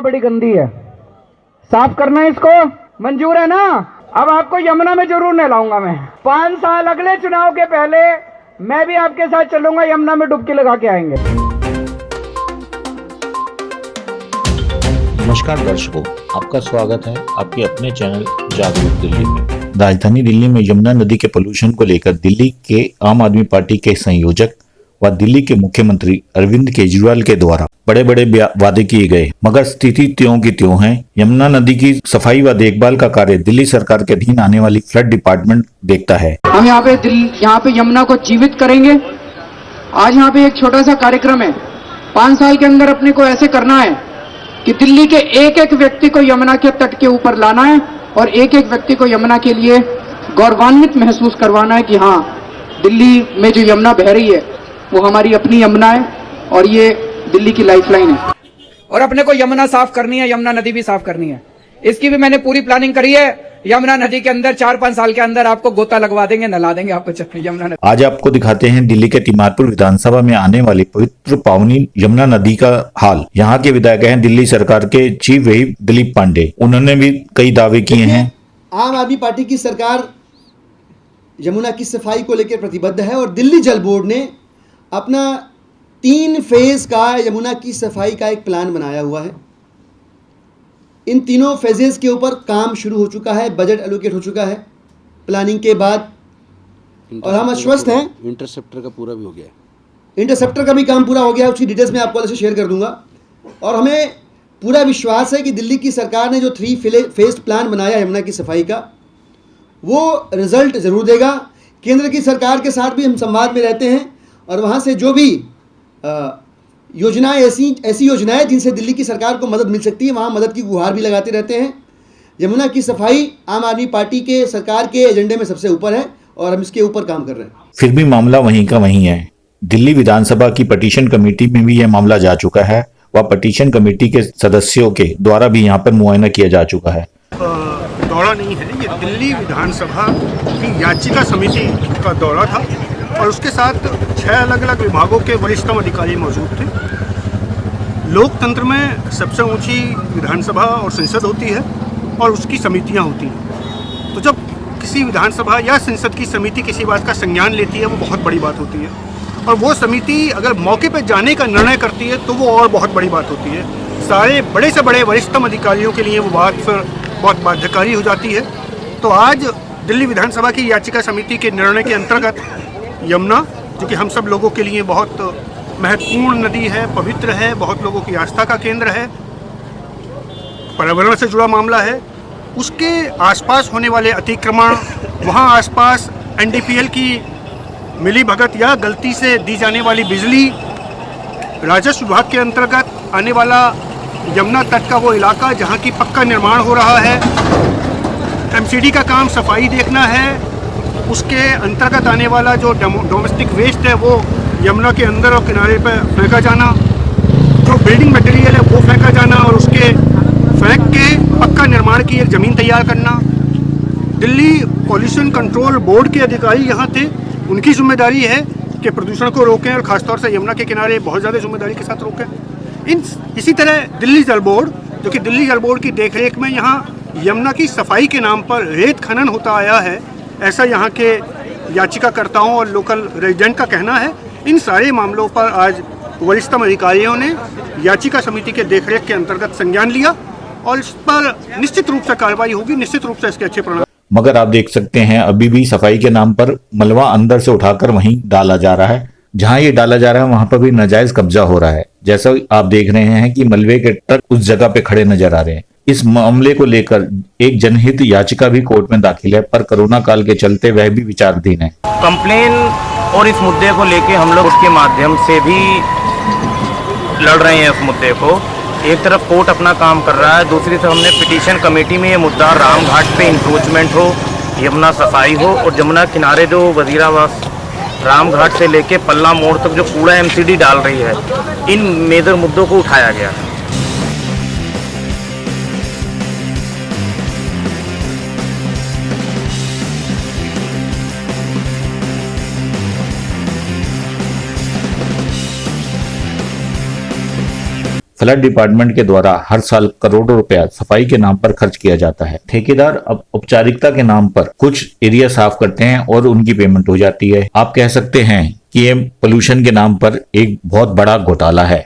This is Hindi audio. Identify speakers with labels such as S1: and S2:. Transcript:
S1: बड़ी गंदी है, साफ करना है इसको, मंजूर है ना? अब आपको यमुना में जरूर नहलाऊंगा मैं। 5 साल अगले चुनाव के पहले मैं भी आपके साथ चलूंगा, यमुना में डुबकी लगा के आएंगे।
S2: नमस्कार दर्शकों, आपका स्वागत है आपके अपने चैनल जागरूक दिल्ली में। राजधानी दिल्ली में यमुना नदी के पोल्यूशन को लेकर दिल्ली के आम आदमी पार्टी के संयोजक व दिल्ली के मुख्यमंत्री अरविंद केजरीवाल के द्वारा बड़े बड़े वादे किए गए, मगर स्थिति त्यों की त्यों है। यमुना नदी की सफाई व देखभाल का कार्य दिल्ली सरकार के अधीन आने वाली फ्लड डिपार्टमेंट देखता है।
S1: हम यहाँ पे यमुना को जीवित करेंगे। आज यहाँ पे एक छोटा सा कार्यक्रम है। 5 साल के अंदर अपने को ऐसे करना है कि दिल्ली के एक एक व्यक्ति को यमुना के तट के ऊपर लाना है और एक एक व्यक्ति को यमुना के लिए गौरवान्वित महसूस करवाना है कि हाँ, दिल्ली में जो यमुना बह रही है वो हमारी अपनी यमुना है और ये दिल्ली की लाइफलाइन है। और अपने को यमुना साफ करनी है, यमुना नदी भी साफ करनी है। इसकी भी मैंने पूरी प्लानिंग करी है। यमुना नदी के अंदर 4-5 साल के अंदर आपको गोता लगवा देंगे, नहला देंगे आपको यमुना नदी।
S2: आज आपको दिखाते हैं दिल्ली के तिमारपुर विधानसभा में आने वाली पवित्र पावनी यमुना नदी का हाल। यहाँ के विधायक हैं दिल्ली सरकार के चीफ व्हिप दिलीप पांडे। उन्होंने भी कई दावे किए हैं।
S3: आम आदमी पार्टी की सरकार यमुना की सफाई को लेकर प्रतिबद्ध है और दिल्ली जल बोर्ड ने अपना 3 फेज का यमुना की सफाई का एक प्लान बनाया हुआ है। इन तीनों फेजेस के ऊपर काम शुरू हो चुका है, बजट एलोकेट हो चुका है प्लानिंग के बाद, और हम आश्वस्त हैं।
S4: इंटरसेप्टर का पूरा भी हो गया है,
S3: इंटरसेप्टर का भी काम पूरा हो गया, उसकी डिटेल्स मैं आपको अलग से शेयर कर दूंगा। और हमें पूरा विश्वास है कि दिल्ली की सरकार ने जो 3 फेज प्लान बनाया यमुना की सफाई का, वो रिजल्ट ज़रूर देगा। केंद्र की सरकार के साथ भी हम संवाद में रहते हैं और वहाँ से जो भी योजनाएं ऐसी योजनाएं जिनसे दिल्ली की सरकार को मदद मिल सकती है, वहाँ मदद की गुहार भी लगाते रहते हैं। यमुना की सफाई आम आदमी पार्टी के सरकार के एजेंडे में सबसे ऊपर है और हम इसके ऊपर काम कर रहे हैं।
S2: फिर भी मामला वहीं का वहीं है। दिल्ली विधानसभा की पटिशन कमेटी में भी यह मामला जा चुका है व पटिशन कमेटी के सदस्यों के द्वारा भी यहाँ पर मुआयना किया जा चुका है।
S5: दौरा नहीं है, ये दिल्ली विधानसभा की याचिका समिति का दौरा था और उसके साथ 6 अलग अलग विभागों के वरिष्ठतम अधिकारी मौजूद थे। लोकतंत्र में सबसे ऊंची विधानसभा और संसद होती है और उसकी समितियां होती हैं। तो जब किसी विधानसभा या संसद की समिति किसी बात का संज्ञान लेती है, वो बहुत बड़ी बात होती है। और वो समिति अगर मौके पर जाने का निर्णय करती है तो वो और बहुत बड़ी बात होती है। सारे बड़े से बड़े वरिष्ठतम अधिकारियों के लिए वो बात फिर बहुत बाध्यकारी हो जाती है। तो आज दिल्ली विधानसभा की याचिका समिति के निर्णय के अंतर्गत यमुना, जो कि हम सब लोगों के लिए बहुत महत्वपूर्ण नदी है, पवित्र है, बहुत लोगों की आस्था का केंद्र है, पर्यावरण से जुड़ा मामला है, उसके आसपास होने वाले अतिक्रमण, वहाँ आसपास एनडीपीएल की मिलीभगत या गलती से दी जाने वाली बिजली, राजस्व विभाग के अंतर्गत आने वाला यमुना तट का वो इलाका जहाँ की पक्का निर्माण हो रहा है, एमसीडी का काम, सफाई देखना है, उसके अंतर्गत आने वाला जो डोमेस्टिक वेस्ट है वो यमुना के अंदर और किनारे पर फेंका जाना, जो बिल्डिंग मटेरियल है वो फेंका जाना और उसके फेंक के पक्का निर्माण की एक ज़मीन तैयार करना। दिल्ली पॉल्यूशन कंट्रोल बोर्ड के अधिकारी यहाँ थे, उनकी जिम्मेदारी है कि प्रदूषण को रोकें और ख़ासतौर से यमुना के किनारे बहुत ज़्यादा जिम्मेदारी के साथ रोकें। इसी तरह दिल्ली जल बोर्ड, जो कि दिल्ली जल बोर्ड की देखरेख में यहाँ यमुना की सफाई के नाम पर रेत खनन होता आया है, ऐसा यहाँ के याचिकाकर्ताओं और लोकल रेजिडेंट का कहना है। इन सारे मामलों पर आज वरिष्ठतम अधिकारियों ने याचिका समिति के देखरेख के अंतर्गत संज्ञान लिया और इस पर निश्चित रूप से कार्रवाई होगी, निश्चित रूप से इसके अच्छे परिणाम।
S2: मगर आप देख सकते हैं अभी भी सफाई के नाम पर मलबा अंदर से उठाकर वहीं डाला जा रहा है। जहां ये डाला जा रहा है वहां पर भी नाजायज कब्जा हो रहा है। जैसा आप देख रहे हैं कि मलबे के ट्रक उस जगह पे खड़े नजर आ रहे हैं। इस मामले को लेकर एक जनहित याचिका भी कोर्ट में दाखिल है, पर कोरोना काल के चलते वह भी विचाराधीन है।
S6: कंप्लेन और इस मुद्दे को लेके हम लोग उसके माध्यम से भी लड़ रहे हैं। उस मुद्दे को एक तरफ कोर्ट अपना काम कर रहा है, दूसरी तरफ हमने पिटीशन कमेटी में ये मुद्दा रामघाट पे इंक्रोचमेंट हो, यमुना सफाई हो और यमुना किनारे जो वजीराबाद रामघाट से लेके पल्ला मोड़ तक जो कूड़ा एमसीडी डाल रही है, इन मेजर मुद्दों को उठाया गया है।
S2: फ्लड डिपार्टमेंट के द्वारा हर साल करोड़ों रुपया सफाई के नाम पर खर्च किया जाता है। ठेकेदार अब औपचारिकता के नाम पर कुछ एरिया साफ करते हैं और उनकी पेमेंट हो जाती है। आप कह सकते हैं कि ये पोल्यूशन के नाम पर एक बहुत बड़ा घोटाला है।